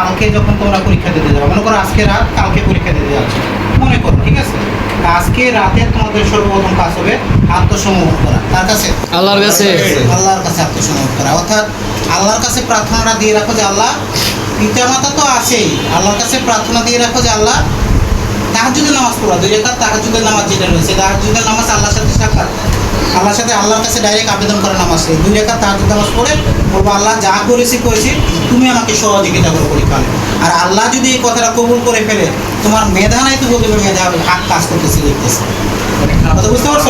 কালকে যখন তোমরা পরীক্ষা দিতে যাবে, মনে করো আজকে রাত কালকে পরীক্ষা দিতে যাচ্ছ, মনে করো, ঠিক আছে? আজকে রাতে তোমাদের সর্বপ্রথম কাজ হবে আত্মসমর্পণ করা। তার কাছে? আল্লাহর কাছে। আল্লাহর কাছে আত্মসমর্পণ করা, অর্থাৎ আল্লাহর কাছে প্রার্থনাটা দিয়ে রাখো যে আল্লাহ, পিতামাতা তো আছেই, আল্লাহর কাছে প্রার্থনা দিয়ে রাখো যে আল্লাহ, তাহাজ্জুদের নামাজ পড়া, 2 রাকাত তাহাজ্জুদের নামাজ যেটা রয়েছে, তাহাজ্জুদের নামাজ আল্লাহর সাথে সাক্ষাৎ, আল্লাহর সাথে আল্লাহর কাছে ডাইরেক্ট আবেদন করা নামাজ, 2 রাকাত তাহাজ্জুদ নামাজ পড়ে বলবো আল্লাহ যা করেছি তুমি আমাকে সহযোগিতা করো পরীক্ষা হলে। আর আল্লাহ যদি এই কথাটা কবুল করে ফেলে, তোমার মেধা নাই তো বলবে মেধা হাত কাজ করতেছে, লিখতেছে, কথা বুঝতে পারছো?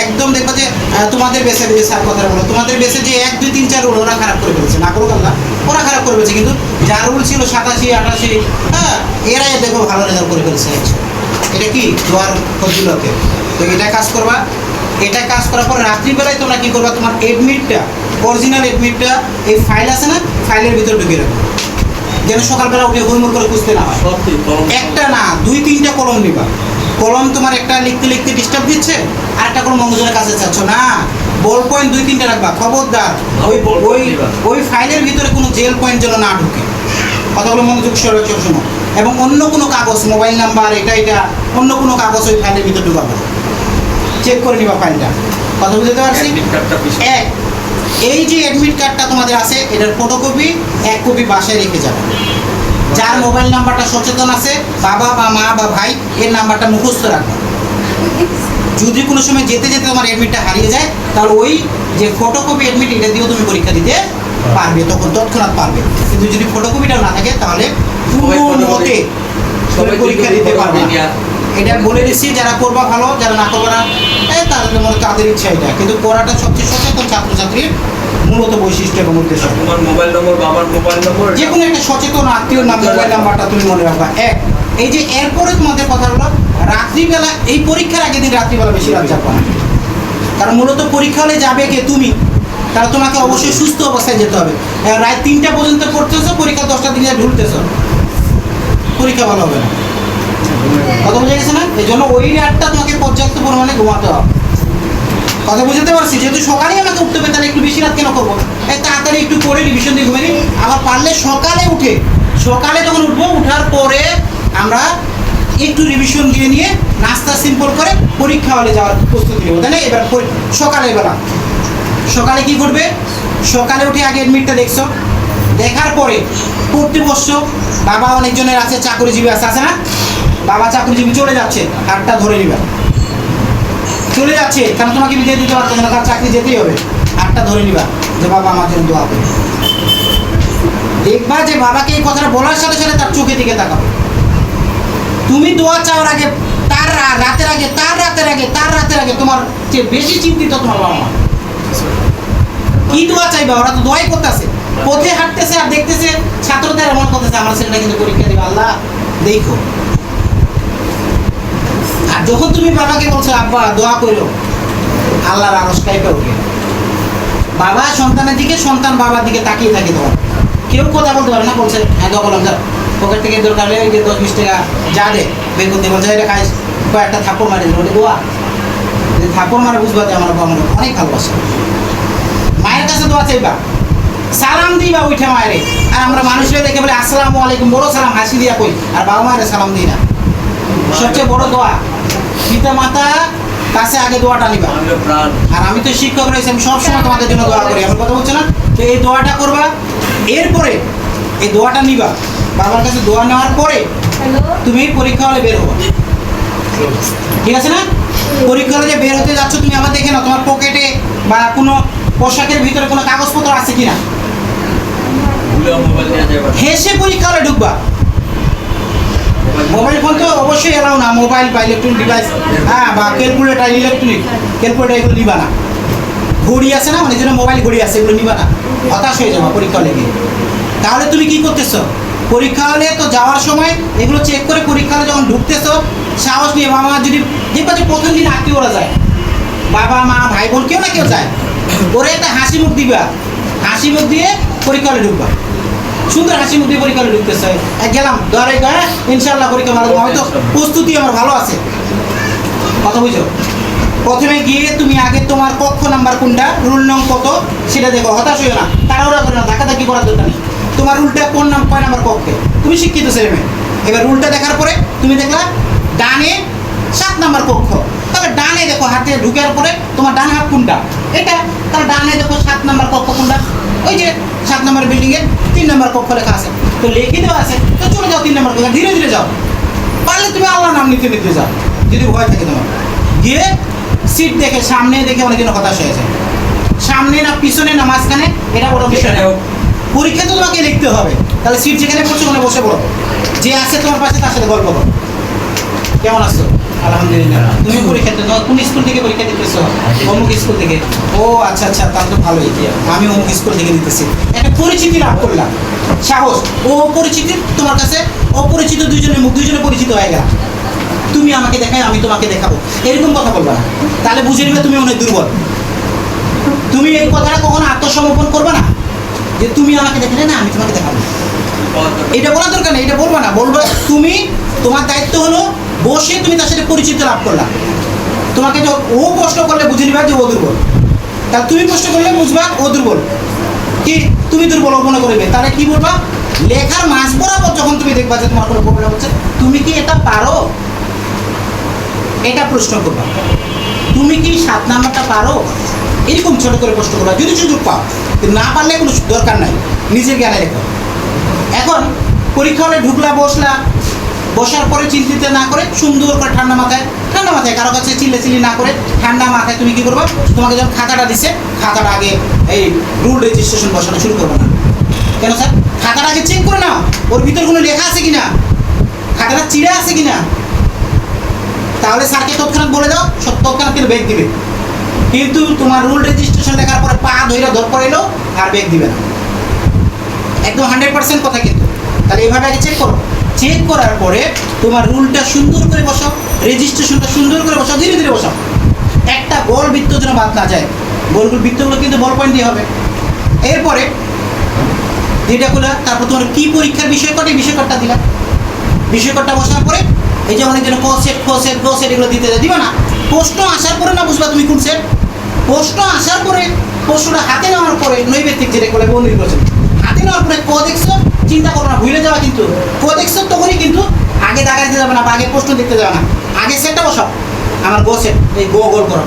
একদম দেখবা যে তোমাদের বেসে স্যার কথাটা বলো, তোমাদের বেসে যে 1 2 3 4 রুল ওরা খারাপ করে ফেলেছে, না করুক আল্লাহ, ওরা খারাপ করে ফেলেছে, কিন্তু যা রুল ছিল 87 88, হ্যাঁ, এরাই দেখো ভালো রেজাল্ট করে ফেলেছে। এটা কি দোয়ার ফজিলতে। তো এটা কাজ করবা, এটা কাজ করার পর রাত্রিবেলায় তোমরা কি করবা, তোমার এডমিটটা, অরিজিনাল এডমিটটা, এই ফাইল আছে না, ফাইলের ভিতরে ঢুকিয়ে রাখো, যেন সকালবেলা উঠে হুড়মুড় করে খুঁজতে না হয়। একটা না 2 3টা কলম নিবা, কলম তোমার একটা লিখতে লিখতে ডিস্টার্ব দিচ্ছে, আর একটা কলম মনোযোগের কাছে চাচ্ছ না, বল পয়েন্ট 2 3টা রাখবা, খবরদার ওই ফাইলের ভিতরে কোনো জেল পয়েন্ট যেন না ঢুকে, কথাগুলো মনোযোগ সরে শোনো। এবং অন্য কোনো কাগজ, মোবাইল নাম্বার, এটা অন্য কোনো কাগজ ওই ফাইলের ভিতরে ঢুকাবো, চেক করে নিবা ফাইলটা, কথা বুঝতে পারছি? এক, এই যে অ্যাডমিট কার্ডটা তোমাদের আছে, এটার ফটোকপি 1 কপি বাসায় রেখে যাবে। যার মোবাইল নাম্বারটা সচেতন আছে, বাবা বা মা বা ভাই, এর নাম্বারটা মুখস্থ রাখবে। যদি কোনো সময় যেতে যেতে তোমার অ্যাডমিটটা হারিয়ে যায়, তাহলে ওই যে ফটোকপি অ্যাডমিট, এটা দিয়েও তুমি পরীক্ষা দিতে পারবে, তখন তৎক্ষণাৎ পারবে। কিন্তু যদি ফটোকপিটাও না থাকে, তাহলে কোনো মতে পরীক্ষা দিতে পারবে না। এটা বলে দিচ্ছি, যারা করবা ভালো, যারা না করবে না তাদের মনে তাদের ইচ্ছা এটা, কিন্তু করাটা সবচেয়ে সচেতন ছাত্রছাত্রীর মূলত বৈশিষ্ট্য এবং উদ্দেশ্য। তোমার মোবাইল নম্বর, বাবার মোবাইল নম্বর, যে কোনো একটা সচেতন আত্মীয় নাম, মোবাইল নাম্বারটা তুমি মনে রাখবা। এক, এই যে এরপরে তোমাদের কথা হলো রাত্রিবেলা, এই পরীক্ষার আগের দিন রাত্রিবেলা বেশি রাত যাবে না, কারণ মূলত পরীক্ষা হলে যাবে কে, তুমি, তাহলে তোমাকে অবশ্যই সুস্থ অবস্থায় যেতে হবে। রাত 3টা পর্যন্ত পড়তেছো, পরীক্ষা 10টার দিনে ঢুলতেছো, পরীক্ষা ভালো হবে না, কথা বুঝে গেছে না? এই জন্য ওই রাতটা তোমাকে পর্যাপ্ত পরিমাণে ঘুমাতে হবে, কথা বুঝতে পারছি? যেহেতু সকালেই আমাকে উঠতে হবে, তাহলে একটু বেশি রাত কেন করবো? তাড়াতাড়ি একটু পরে রিভিশন দিয়ে ঘুমিয়ে নিই, আবার পারলে সকালে উঠে, সকালে যখন উঠবো, উঠার পরে আমরা একটু রিভিশন দিয়ে নিয়ে নাস্তা সিম্পল করে পরীক্ষা হলে যাওয়ার প্রস্তুতি নেবো, তাই না? এবার সকালের বেলা, সকালে কি করবে? সকালে উঠে আগে এডমিটটা দেখছো, দেখার পরে পড়তে বসছো, বাবা অনেকজনের আছে চাকরিজীবী আছে না, বাবা চাকরিজীবী চলে যাচ্ছে, হাতটা ধরে নিবে, চলে যাচ্ছে, কারণ তোমাকে বিদায় দিতে পারতো না, তার চাকরি যেতেই হবে, হাতটা ধরে নিবা যে বাবা আমার জন্য দোয়া করবে। দেখবা যে বাবাকে এই কথাটা বলার সাথে সাথে তার চোখের দিকে তাকাবে। তুমি দোয়া চাওয়ার আগে, তার রাতের আগে, তার রাতের আগে তোমার যে বেশি চিন্তিত তোমার বাবা মা। কি দোয়া চাইবা? ওরা তো দোয়াই করতেছে, পথে হাঁটতেছে আর দেখতেছে ছাত্রদের এমন করতেছে, আমার ছেলেটা কিন্তু পরীক্ষা দেবে, আল্লাহ দেখো। আর যখন তুমি বাবাকে বলছো আব্বা দোয়া করো, আল্লাহর আরশ কাঁপে ওঠে। বাবা সন্তানের দিকে, সন্তান বাবার দিকে তাকিয়ে থাকে, তোমার কেউ কথা বলতে পারে না, বলছে হ্যাঁ দোয়া করলাম, পকেট থেকে দরকার হলে ওই যে 10 20 টাকা যা দে বের করতে, বলছে এটা খাইস, কয়েকটা থাপ্পড় মারে ওটা দোয়া, থাপ্পড় মারে বুঝবা যে আমার বাবা অনেক ভালোবাসে। মায়ের কাছে দোয়া চাইবা, সালাম দিবা উঠে মায়েরে, আর আমরা মানুষরা দেখে বলে আসসালামু আলাইকুম, বড় সালাম হাসি দিয়া কই, আর বাবা মায়ের সালাম দিই না। সবচেয়ে বড় দোয়া পিতা মাতা কাছে আগে দোয়াটা নিবা। আর আমি তো শিক্ষক রয়েছি, আমি সবসময় তোমাদের জন্য দোয়া করি, আমার কথা বলছো না? তো এই দোয়াটা করবা, এরপরে এই দোয়াটা নিবা, বাবার কাছে দোয়া নেওয়ার পরে তুমি পরীক্ষা হলে বের হবা, ঠিক আছে না? পরীক্ষা হলে যে বের হতে যাচ্ছ, তুমি আবার দেখে নাও তোমার পকেটে বা কোনো পোশাকের ভিতরে কোনো কাগজপত্র আছে কিনা, হেসে পরীক্ষা হলে ঢুকবা। মোবাইল ফোন তো অবশ্যই এলাও না, মোবাইল বা ইলেকট্রনিক ডিভাইস, হ্যাঁ, বা ক্যালকুলেটার, ইলেকট্রনিক ক্যালকুলেটার এগুলো নিবা না। ঘড়ি আছে না, মানে যেন মোবাইল ঘড়ি আছে, এগুলো নিবা না, হতাশ হয়ে যাবা পরীক্ষা হলে গিয়ে। তাহলে তুমি কি করতেছো? পরীক্ষা হলে তো যাওয়ার সময় এগুলো চেক করে পরীক্ষা হলে যখন ঢুকতেছো, সাহস নিয়ে বাবা মা যদি দেখবা যে প্রথম দিন আত্মীয়রা যায়, বাবা মা ভাই বোন কেউ না কেউ যায়, ওরা একটা হাসি মুখ দিবা, হাসি মুখ দিয়ে পরীক্ষা হলে ঢুকবা, সুন্দর হাসি মুখ দিয়ে পরীক্ষা হলে ঢুকতেছে, গেলাম দরে গায়ে ইনশাল্লাহ পরীক্ষা ভালো, হয়তো প্রস্তুতি আমার ভালো আছে, কথা বুঝো? প্রথমে গিয়ে তুমি আগে তোমার কক্ষ নাম্বার কোনটা, রুল নং কত সেটা দেখো, হতাশ হইও না, তাড়াহুড়া করো না, ধাক্কাধাক্কি করার দরকার নেই। তোমার রুলটা কয় নাম্বার কক্ষে, তুমি শিক্ষিত ছেলে মেয়ে। এবার রুলটা দেখার পরে তুমি দেখলা ডানে 7 নাম্বার কক্ষ, তাহলে ডানে দেখো হাতে ঢুকার পরে তোমার ডান হাত কোনটা, এটা, তাহলে ডানে দেখো 7 নাম্বার কক্ষ কোনটা, ওই যে 7 নাম্বার বিল্ডিং এর 3 নাম্বার কক্ষ লেখা আছে, তো লিখে দেওয়া আছে, তো চলে যাও 3 নাম্বার কক্ষ, ধীরে ধীরে যাও, পারলে তুমি আল্লাহর নাম নিতে নিতে যাও যদি ভয় থাকে তোমার। গিয়ে সিট দেখে সামনে দেখে অনেক দিন হতাশ হয়েছে, সামনে না পিছনে না মাঝখানে এটা বড় বিষয় না, পরীক্ষা তো তোমাকে লিখতে হবে, তাহলে সিট যেখানে পড়ছো ওখানে বসে পড়ো, যে আছে তোমার পাশে তার সাথে গল্প করো। কেমন আছো? আলহামদুলিল্লাহ। তুমি পরীক্ষা দিতে কোন স্কুল থেকে পরীক্ষা দিতেছো? অমুক স্কুল থেকে। ও আচ্ছা আচ্ছা, তাহলে তো ভালোই, আমি অমুক স্কুল থেকে দিতেছি। একটা পরিচিতি লাভ করলাম, সাহস। ও পরিচিতি তোমার কাছে, অপরিচিত দুইজনের মুখ, দুইজনে পরিচিত হয়ে গেল। তুমি আমাকে দেখাই, আমি তোমাকে দেখাবো, এরকম কথা বলবা না, তাহলে বুঝে নিবে তুমি অনেক দুর্বল। তুমি এই কথাটা কখনো আত্মসমর্পণ করবে না যে তুমি আমাকে দেখালে না আমি তোমাকে দেখাবো, এটা বলার দরকার নেই, এটা বলবা না, বলবে তুমি, তোমার দায়িত্ব হলো বসে তুমি তার সাথে পরিচিত লাভ করলা। তোমাকে যখন ও প্রশ্ন করলে বুঝে নিবা যে ও দুর্বল, তাহলে তুমি প্রশ্ন করলে বুঝবা ও দুর্বল, কি তুমি দুর্বল ও মনে করবে, তাহলে কি বলবা, লেখার মাঝ বরাবর যখন তুমি দেখবা যে তোমার কোনো প্রবলেম হচ্ছে, তুমি কি এটা পারো, এটা প্রশ্ন করবা, তুমি কি 7 নাম্বারটা পারো, এরকম ছোট করে প্রশ্ন করবা যদি সুযোগ পাও, কিন্তু না পারলে কোনো দরকার নাই, নিজের জ্ঞানে রেখো। এখন পরীক্ষা হলে ঢুকলা, বসলা, বসার পরে চিন্তিত না করে সুন্দর করে ঠান্ডা মাথায় কারো কাছে চিল্লাচিল্লি না করে ঠান্ডা মাথায় তুমি কি করবা, তোমাকে যখন খাতাটা দিচ্ছে খাতাটা আগে এই রুল রেজিস্ট্রেশন বসানো শুরু করবো না। কেন স্যার? খাতাটা আগে চেক করে নাও ওর ভিতর কোনো লেখা আছে কিনা, খাতাটা চিড়ে আছে কিনা, তাহলে স্যারকে তৎক্ষণাৎ বলে দাও, তৎক্ষণাৎ কিন্তু ব্যাগ দিবে। কিন্তু তোমার রুল রেজিস্ট্রেশন লেখার পরে পা ধইরা ধর পড়াইলো আর ব্যাগ দিবে না, একদম 100% কথা কিন্তু। তাহলে এইভাবে আগে চেক করো, চেক করার পরে তোমার রুলটা সুন্দর করে বসাও, রেজিস্ট্রেশনটা সুন্দর করে বসাও, ধীরে ধীরে বসাও, একটা বল বৃত্ত যেন বাদ না যায়, বৃত্তগুলো কিন্তু বল পয়েন্ট দিয়ে হবে। এরপরে যেটা করলা, তারপর তোমার কি পরীক্ষার বিষয় কটা, বিষয় কটা দিলা, বিষয় কটা বসার পরে এই যে অনেক যেন ক সেট এগুলো দিতে দিবা না, প্রশ্ন আসার পরে না বুঝবা তুমি কোন সেট, প্রশ্ন আসার পরে, প্রশ্নটা হাতে নেওয়ার পরে নৈবেদিক যেটা বলে বন্দির করছেন, হাতে নেওয়ার পরে ক দেখছো চিন্তা করো না, ভুলে যাওয়া, কিন্তু ক দেখছো তখনই কিন্তু আগে দাগাইতে যাবে না বা আগে প্রশ্ন দেখতে যাবে না, আগে সেটটা বসাও, আমার গো সেট, এই গো গোল করো,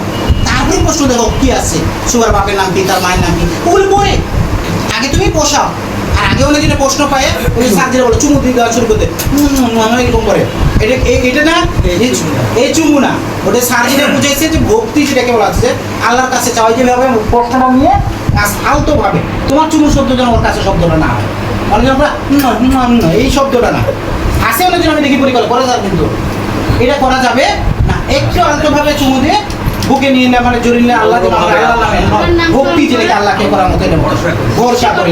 তারপরে প্রশ্ন দেখো কি আছে, সুগার বাপের নাম কি, তার মায়ের নাম কি, ওগুলো পরে আগে তুমি বসাও। আর আগে অনেক যেটা প্রশ্ন পায় ওই সার্জিরা বলো চুমু দিয়ে দেওয়া শুরু করতে, এরকম করে, এটা না, এই চুমু না, ওটা সার্জিরা বুঝেছে যে ভক্তি যেটাকে বলা আছে, আল্লাহর কাছে চাওয়াই যেভাবে প্রশ্নটা নিয়ে আলতো ভাবে, তোমার চুমু শব্দ যেন ওর কাছে শব্দটা না হয়, অনেকজন এই শব্দটা না আসে, অনেকজন আমি দেখি পরিকল্পনা করা যাবে, কিন্তু এটা করা যাবে না, একটু আলতো ভাবে চুমু দিয়ে বুকে নিয়ে না, মানে জড়িয়ে আল্লাহ ভক্তি যেটাকে আল্লাহকে করার মতো এটা ভরসা করে,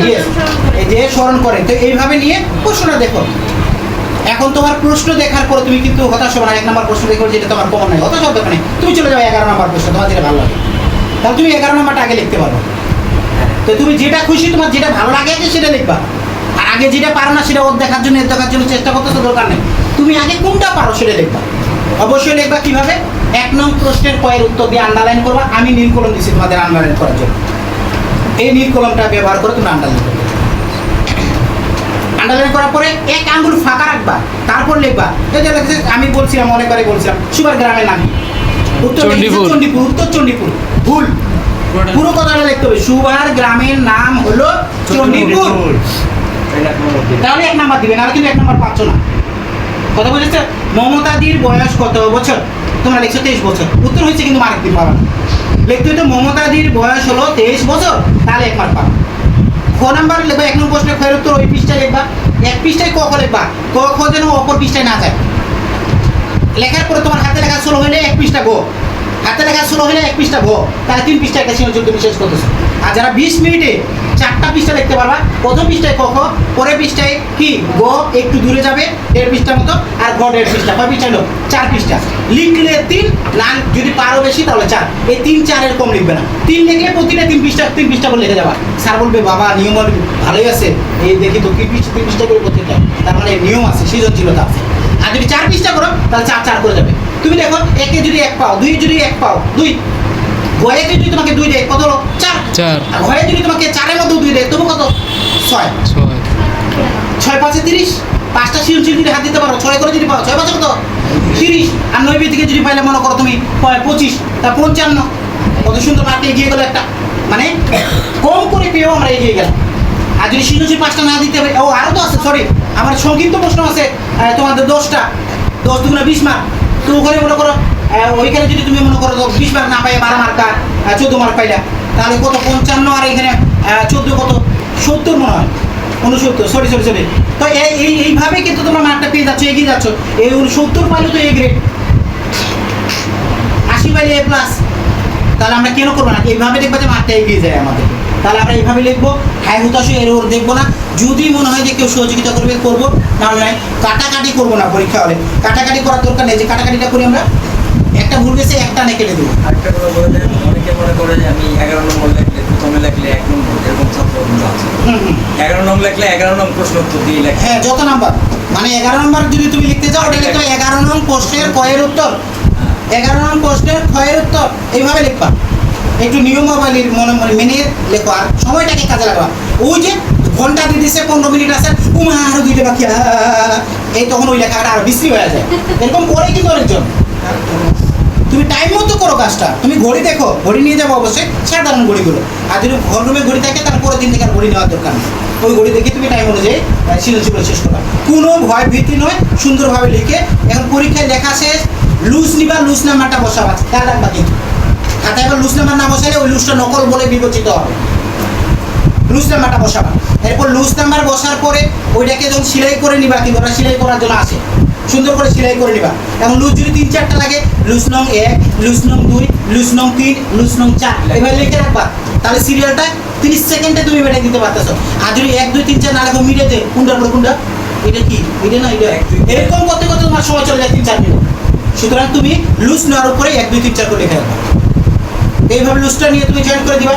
এই যে স্মরণ করে, তো এইভাবে নিয়ে প্রশ্নটা দেখো। এখন তোমার প্রশ্ন দেখার পরে তুমি কিন্তু হতাশ হবে না, 1 নম্বর প্রশ্ন দেখো যেটা তোমার কমন নাই, হতাশ হবে না, তুমি চলে যাবে 11 নম্বর প্রশ্ন, তোমার যেটা ভালো লাগে, তাহলে তুমি 11 নম্বরটা আগে লিখতে পারো। তো তুমি যেটা খুশি, তোমার যেটা ভালো লাগে আগে সেটা লিখবা, আর আগে যেটা পারো না সেটা ওর দেখার জন্য, এর দেখার জন্য চেষ্টা করতেছো, দরকার নেই, তুমি আগে কোনটা পারো সেটা লিখবা। অবশ্যই লিখবা কিভাবে, 1 নং প্রশ্নের কয়ের উত্তর দিয়ে আন্ডারলাইন করবা, আমি নীল কলম দিচ্ছি তোমাদের আন্ডারলাইন করার জন্য, এই নীল কলমটা ব্যবহার করে তুমি আন্ডারলাইন করবে। আন্ডারলাইন করার পরে 1 আঙ্গুল ফাঁকা রাখবা, তারপর লিখবা, এই যে আমি বলছিলাম, অনেকবারই বলছিলাম, সুবার গ্রামের নাম উত্তর চণ্ডীপুর, উত্তর চণ্ডীপুর, ভুল, পুরো কথাটা লিখতে হবে, সুবার গ্রামের নাম হলো চণ্ডীপুর, তাহলে 1 নাম্বার দিবে, নাহলে কিন্তু 1 নাম্বার পাচ্ছ না। কথা বলেছে, মমতাদির বয়স কত বছর, তোমরা লিখছো 23 বছর, উত্তর হয়েছে কিন্তু মার্ক দিতে পারবে না, লিখতে হতো মমতাদির বয়স হলো 23 বছর, তাহলে 1 মার্ক পাবে। খ নাম্বার লিখবা, 1 নং প্রশ্নের খয়ের উত্তর ওই পৃষ্ঠায় লিখবা, 1 পৃষ্ঠায় ক খ লিখবা, ক খ যেন অপর পৃষ্ঠায় না যায়, লেখার পরে তোমার হাতে লেখা 16 হইলে 1 পৃষ্ঠা গো, হাতে লেখা 16 হইলে 1 পৃষ্ঠা গো, তাহলে 3 পৃষ্ঠা একটা সীমান্ত তুমি শেষ করতেছো। আর যারা 20 মিনিটে 4টা পৃষ্ঠা লিখতে পারবা, প্রথম পৃষ্ঠায় ক খ, পরের পৃষ্ঠায় কি গ একটু দূরে যাবে 1.5 পৃষ্ঠার মতো, আর গ 1.5 পৃষ্ঠা, কয় পৃষ্ঠা হলো 4 পৃষ্ঠা, লিখলে 3, না যদি পারো বেশি তাহলে 4, এই 3 4 এর কম লিখবে না, 3 লিখলে প্রতিটা 3 পৃষ্ঠা করে লিখে যাবা, স্যার বলবে বাবা নিয়ম ভালোই আছে, এই দেখি তো 3 পৃষ্ঠা করে প্রত্যেকটা, তার মানে নিয়ম আছে, সৃজনশীলতা আছে। আর যদি 4 পৃষ্ঠা করো তাহলে 4 করে যাবে। তুমি দেখো 1 এ যদি 1 পাও, 2 যদি 1 পাও 2, ঘয়ে যদি তোমাকে 2 দেয় কত হলো 4, আর ঘয়ে যদি তোমাকে 4 এর মধ্যে 2 দেয় তবু কত 6, 6×5 30, 5টা সৃজনশীল যদি হাত দিতে পারো, 6 করে যদি পাও, 6×5 কত 30, আর নৈবেদিকে যদি পাইলে মনে করো তুমি 25, তা 55, কত সুন্দর মার্কে এগিয়ে গেলো একটা, মানে কম করে পেয়েও আমরা এগিয়ে গেলাম। আর যদি সৃজনশীল 5টা না দিতে হবে, ও আরও তো আছে, সরি আমার সংক্ষিপ্ত প্রশ্ন আছে তোমাদের 10টা, 10 দুগুণে 20 মার্ক, তো ওখানে মনে করো ওইখানে যদি তুমি মনে করো 20 মার্ক না পাই, 12 মার্ক আর 14 মার্ক পাইলা, তাহলে কত 55, আর এখানে 14 কত 70 মনে হয়, 69, সরি। তো এইভাবে কিন্তু তোমরা মার্কটা পেয়ে যাচ্ছ, এগিয়ে যাচ্ছ। এই 70 পাইলে তো এ গ্রেড, 80 পাইলে এ প্লাস, তাহলে আমরা কেন করবো না? এইভাবে দেখবো যে মার্কটা এগিয়ে যায় আমাদের, তাহলে আমরা এইভাবে লিখবো, হাই হুতাশ এর ওর দেখবো না। যদি মনে হয় যে কেউ সহযোগিতা করবে করবো, নাহলে নাই। কাটাকাটি করবো না পরীক্ষা হলে, কাটাকাটি করার দরকার নেই, যে কাটাকাটিটা করি আমরা, একটা ভুল গেছে একটা নেকেলে দেবো। আরেকটা কথা বলে দেন, অনেকে মনে করে যে আমি 11 নম্বর লিখলে, প্রথমে লিখলে 1 নম্বর, এরকম ছাত্রগুলো আছে। 11 নম্বর লিখলে 11 নম্বর প্রশ্ন উত্তর দিয়ে লেখে। হ্যাঁ, যত নাম্বার, মানে 11 নম্বর যদি তুমি লিখতে যাও, ওটা লিখতে 11 নং প্রশ্নের কয়ের উত্তর, 11 নং প্রশ্নের ক্ষয়ের উত্তর, এইভাবে লিখবা। একটু নিয়মাবলীর মনে মেনে লেখো, আর সময়টাকে কাজে লাগাবা। ওই যে ঘন্টা দিয়ে দিচ্ছে 15 মিনিট আছে, উমা আরো 2টা বাকি, এই তখন ওই লেখাটা আরো বিশ্রী হয়ে যায়। এরকম করে কিন্তু অনেকজন। তুমি টাইম মতো করো কাজটা, তুমি ঘড়ি দেখো, ঘড়ি নিয়ে যাবো অবশ্যই, সাধারণ ঘড়িগুলো। আর যদি ঘর রুমে ঘড়ি থাকে, তার পরের দিন থেকে আর ঘড়ি নেওয়ার দরকার নেই। ওই ঘড়ি দেখে তুমি টাইম অনুযায়ী সৃজনশীল শেষ করবা, কোনো ভয় ভীতি নয়, সুন্দরভাবে লিখে। এখন পরীক্ষায় লেখা শেষ, লুজ নিবা, লুজ নাম্বারটা বসাবা, খেয়াল রাখবা কিন্তু। খাতায় এবার লুজ নাম্বার না বসালে ওই লুজটা নকল বলে বিবেচিত হবে। লুজ নাম্বারটা বসাবা, এরপর লুজ নাম্বার বসার পরে ওইটাকে যখন সেলাই করে নিবা, কিন্তু ওটা সেলাই করার জন্য আসে, সুন্দর করে সেলাই করে নিবা। এখন লুজ যদি 3-4টা লাগে, লুজ নং 1, লুজ নং 2, লুজ নং 3, লুজ নং 4, এভাবে লিখে রাখবা। তাহলে সিরিয়ালটা 30 সেকেন্ডে তুমি বেড়ে দিতে পারতেছো। আর যদি 1, 2, 3, 4 না লাগো, মিডে দে, কোনটার পরে কোনটা, এটা কি, এটা না এটা, এরকম করতে করতে তোমার সময় চলে যায় 3-4 মিনিট। সুতরাং তুমি লুজ নেওয়ার উপরে 1, 2, 3, 4 করে লিখে রাখবা। এইভাবে লুজটা নিয়ে তুমি জয়েন করে দিবা,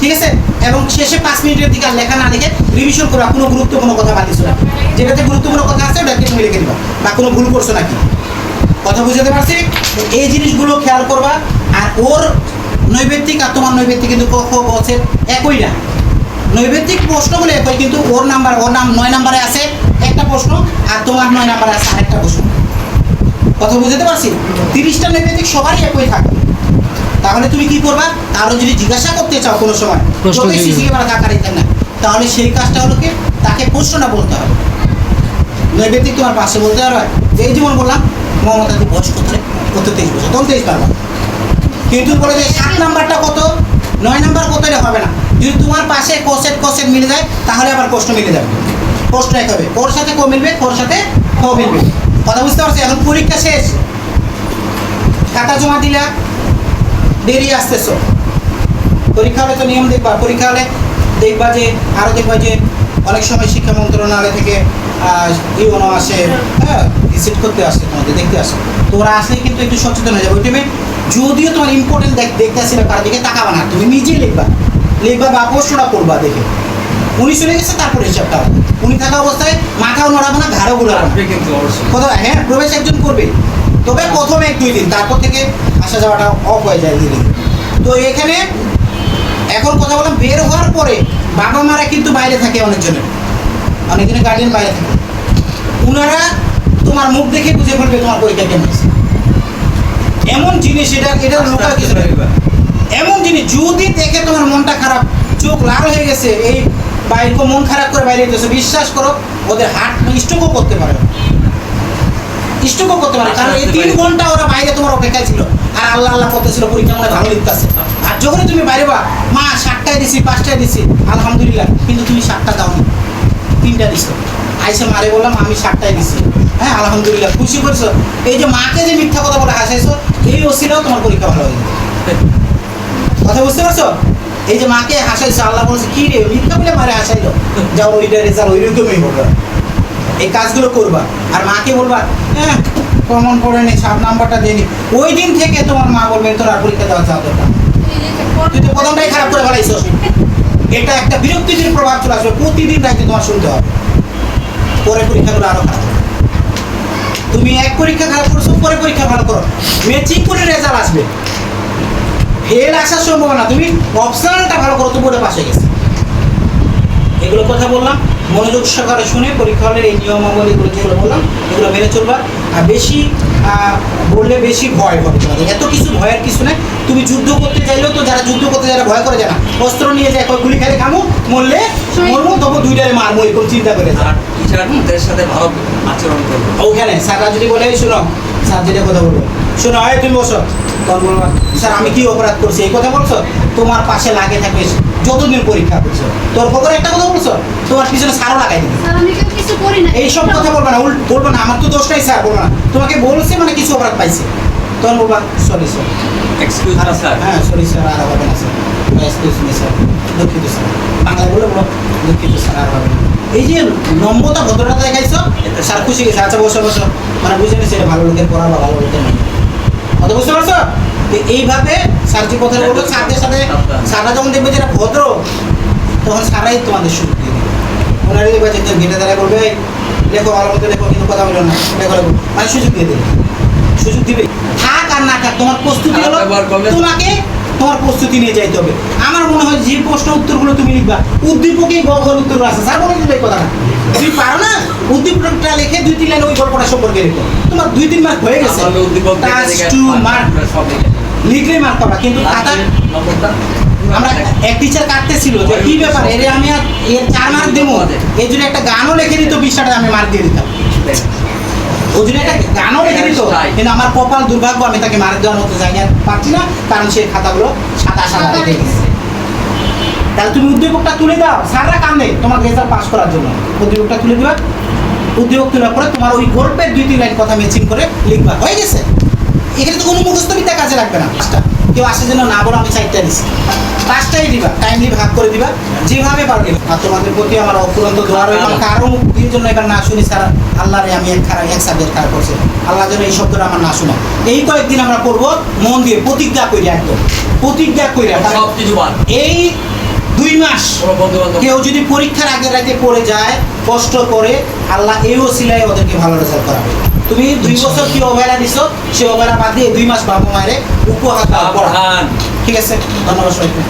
ঠিক আছে? এবং শেষে 5 মিনিটের দিকে আর লেখা না লিখে রিভিশন করবা, কোনো গুরুত্বপূর্ণ কথা বাদ দিছো না, যেটাতে গুরুত্বপূর্ণ কথা আছে ওটাকে তুমি লিখে দিবা, বা কোনো ভুল করছো নাকি। কথা বুঝতে পারছি? এই জিনিসগুলো খেয়াল করবা। আর ওর নৈবেদিক আর তোমার নৈবেদিক কিন্তু ক খ গ ছ একই না। নৈবেদিক প্রশ্নগুলো একই, কিন্তু ওর নাম 9 নম্বরে আছে একটা প্রশ্ন, আর তোমার 9 নম্বরে আছে আরেকটা প্রশ্ন। কথা বুঝতে পারছি? 30টা নৈবেদিক সবারই একই থাকে। তাহলে তুমি কি করবা? কারো যদি জিজ্ঞাসা করতে চাও কোনো সময়, যতই সিসিকে পারা থাকারই না, তাহলে সেই কাজটা হলো কি, তাকে প্রশ্নটা বলতে হবে। নৈবেদিক তোমার পাশে বলতে পারবে, এই যেমন বললাম মমতা খুব বয়স করছে, কত 23 বছর, তখন 23 পারবা। কিন্তু বলে যে 7 নাম্বারটা কত, 9 নাম্বার কত, এটা হবে না। যদি তোমার পাশে কসেট মিলে যায়, তাহলে আবার প্রশ্ন মিলে যাবে, প্রশ্ন এক হবে, ওর সাথে ক মিলবে, ওর সাথে খ মিলবে। কথা বুঝতে পারছি? এখন পরীক্ষা শেষ, খাতা জমা দিলা, বেরিয়ে আসতেছো। পরীক্ষা হলে তো নিয়ম দেখবা, পরীক্ষা হলে দেখবা যে আরও দেখবা যে অনেক সময় শিক্ষা মন্ত্রণালয় থেকে ইউনো আসে, হ্যাঁ, ভিজিট করতে আসে, তোমাদের দেখতে আসে। তো ওরা আসলেই কিন্তু একটু সচেতন হয়ে যাবে। ওই টাইমে যদিও তোমার ইম্পর্টেন্ট দেখতে আসলে কারোর দিকে তাকাবা না, তুমি নিজেই লিখবা বা প্রশ্নটা করবা দেখে। উনি চলে গেছে, তারপরে হিসাবটা হবে। উনি থাকা অবস্থায় মাথাও নড়াবে না, ঘাড়ও ঘুরাবে না। কিন্তু অবশ্যই কথা, হ্যাঁ, প্রবেশ একজন করবে, তবে প্রথমে 1-2 দিন, তারপর থেকে আসা যাওয়াটা অফ হয়ে যায় ধীরে ধীরে। তো এখানে এখন কথা বললাম, বের হওয়ার পরে বাবা মারা কিন্তু বাইরে থাকে, অনেকজনের গার্ডিয়ান বাইরে থাকে। ওনারা তোমার মুখ দেখে বুঝে ফেলবে তোমার পরীক্ষা কেমন হয়েছে। এমন জিনিস, এটা লোকাল কিছু না, এমন জিনিস যদি দেখে তোমার মনটা খারাপ, চোখ লাল হয়ে গেছে, এই বাইরে মন খারাপ করে বাইরে যেতেছে, বিশ্বাস করো ওদের হার্ট স্ট্রোকও করতে পারে, কারণ এই 3 ঘন্টা ওরা বাইরে তোমার অপেক্ষায় ছিল, আর আল্লাহ করতেছিল পরীক্ষা মনে ভালো লিখতেছে। আর যখনই তুমি বাইরে বা মা 7টায় দিছি, 5টায় দিছি, আলহামদুলিল্লাহ, কিন্তু তুমি 7টা দাওনি, 3টা দিছো। আইসে মারে বললাম আমি 7টায় দিছি, হ্যাঁ আলহামদুলিল্লাহ, খুশি করছো। এই যে মাকে যে মিথ্যা কথা বলে হাসাইছো, এই ওসিলাও তোমার পরীক্ষা ভালো হয়ে যাবে। কথা বুঝতে পারছো? এই যে মাকে হাসাইছো, আল্লাহ বলছে কি রে মিথ্যা বলে মারে হাসাইলো, যাও ওইটা রেজাল্ট ওইরকমই হবে। এই কাজগুলো করবা। আর মাকে বলবা হ্যাঁ কমন পড়েনি, 7 নাম্বারটা দেয়নি, ওই দিন থেকে তোমার মা বলবে তোর আর পরীক্ষা দেওয়া যাওয়া দরকার, তুই তো প্রথমটাই খারাপ করে ফেলাইছ। এটা একটা বিরক্তির প্রভাব চলে আসবে, প্রতিদিন রাইতে তোমার শুনতে হবে, পরে পরীক্ষাগুলো আরো খারাপ হবে। তুমি এক পরীক্ষা খারাপ করছো, পরে পরীক্ষা ভালো করো, ম্যাচিং করে রেজাল্ট আসবে। ফেল আসার সম্ভাবনা, তুমি অপশনালটা ভালো করো, তো বোর্ডে পাশে গেছে। এগুলো কথা বললাম। মনোযোগ সহকারে শুনে পরীক্ষা হলের এই নিয়মাবলীগুলো যেগুলো বললাম এগুলো মেনে চলবা। আর বেশি বললে বেশি ভয় হবে তোমাদের, এত কিছু ভয়ের কিছু নেই। তুমি যুদ্ধ করতে চাইলেও তো যারা যুদ্ধ করতে যারা ভয় করে যায় না, অস্ত্র নিয়ে যায় গুলি খেলে খামো, মরলে মরবো, তবু দুইটারে মারবো, এরকম চিন্তা করে যায়। আর টিচারদের সাথে ভালো আচরণ করবো। ওখানে স্যাররা যদি বলে, "এই শোনো স্যার যেটা কথা বলবো, শোনো হয় তুমি বসো", তখন বলবো, "স্যার আমি কি অপরাধ করছি এই কথা বলছো, তোমার পাশে লাগে থাকবে যতদিন পরীক্ষা করছো, তোর খবর একটা কথা বলছো, তোমার পিছনে সারও লাগাই দিবে"। স্যার আমি কেউ কিছু করি না, এইসব কথা বলবা না, বলবো না আমার তো দোষটাই স্যার, বলবো না তোমাকে বলছে মানে কিছু অপরাধ পাইছে, তখন বলবা সরি স্যার, এক্সকিউজ না স্যার। হ্যাঁ সরি স্যার, আর হবে না স্যার, এক্সকিউজ মি স্যার, দুঃখিত স্যার, বাংলায় বলে বলো দুঃখিত স্যার, আর হবে না। এই যে নম্রতা ভদ্রতা দেখাইছো, স্যার খুশি গেছে, আচ্ছা বসো বসো, মানে বুঝে নিচ্ছে এটা ভালো লোকের পড়া বা ভালো লোকের নয়, কথা বুঝতে পারছো? তো এইভাবে স্যার যে কথা বলবো, স্যারদের সাথে স্যাররা যখন দেখবে যেটা ভদ্র, তখন স্যারাই তোমাদের সুযোগ দিয়ে দেবে। ওনারা দেখবে যে ঘেটে দাঁড়ায় বলবে, "এই লেখো ভালো মতো লেখো, কিন্তু কথা বলো না, লেখো লেখো", মানে সুযোগ দিয়ে দেবে, সুযোগ দিবে। থাক আর না থাক, তোমার প্রস্তুতি হলো, তোমাকে তোমার প্রস্তুতি নিয়ে যাইতে হবে। আমার মনে হয় যে প্রশ্ন উত্তরগুলো তুমি লিখবা, উদ্দীপকেই গল্পের উত্তর আছে, স্যার বলে দিলে এই কথাটা, তুমি পারো না উদ্দীপকটা লিখে 2-3 লাইন ওই গল্পটা সম্পর্কে লিখো, তোমার 2-3 মার্ক হয়ে গেছে, আমাকে উদ্দীপক দেখে টাচ দেখে টু মার্ক সব লিখে দিই। লিখলেই মার্ক পাবা। কিন্তু খাতা নম্বরটা আমরা এক টিচার কাটতেছিল যে কি ব্যাপার, এর আমি আর এর 4 মার্ক দেবো, এর জন্য একটা গানও লিখে দিত, 20 টাকা আমি মার্ক দিয়ে দিতাম, ওই জন্য একটা গানও লিখে দিত, কিন্তু আমার কপাল দুর্ভাগ্য, আমি তাকে মার্ক দেওয়ার মতো জায়গা পাচ্ছি না, কারণ সে খাতাগুলো সাদা সাদা রেখে গেছে। তাহলে তুমি উদ্দীপকটা তুলে দাও, স্যাররা কান্দে তোমার রেজাল্ট পাস করার জন্য, উদ্দীপকটা তুলে দিবা, উদ্দীপক তোলার পরে তোমার ওই গল্পের 2-3 লাইন কথা ম্যাচিং করে লিখবা, হয়ে গেছে। এখানে তো কোনো মুখস্থ বিদ্যা কাজে লাগবে না, পাঁচটা কেউ আসে যেন না বলো আমি 4টা দিচ্ছি, 5টাই দিবা, টাইমলি ভাগ করে দিবা, যেভাবে পারবে। আর তোমাদের প্রতি আমার অফুরন্ত দোয়া রইল, কারো মুক্তির জন্য এবার না শুনি স্যার আল্লাহরে আমি এক সাবজেক্ট খারাপ করছি, আল্লাহ যেন এই শব্দটা আমার না শোনা। এই কয়েকদিন আমরা পড়বো মন দিয়ে, প্রতিজ্ঞা করি, একদম প্রতিজ্ঞা করি। সব কিছু বাদ। এই 2 মাস কোনো বন্ধু-বান্ধব কেউ যদি পরীক্ষার আগের রাতে পড়ে যায়, কষ্ট করে, আল্লাহ এই ওসিলায় ওদেরকে ভালো রেজাল্ট করাবে। তুমি 2 বছর কি অবহেলা দিছো, সে অবহেলা বাদ দিয়ে 2 মাস বাবা মায়ের উপহার দাও, পড়া। ঠিক আছে, ধন্যবাদ সবাইকে।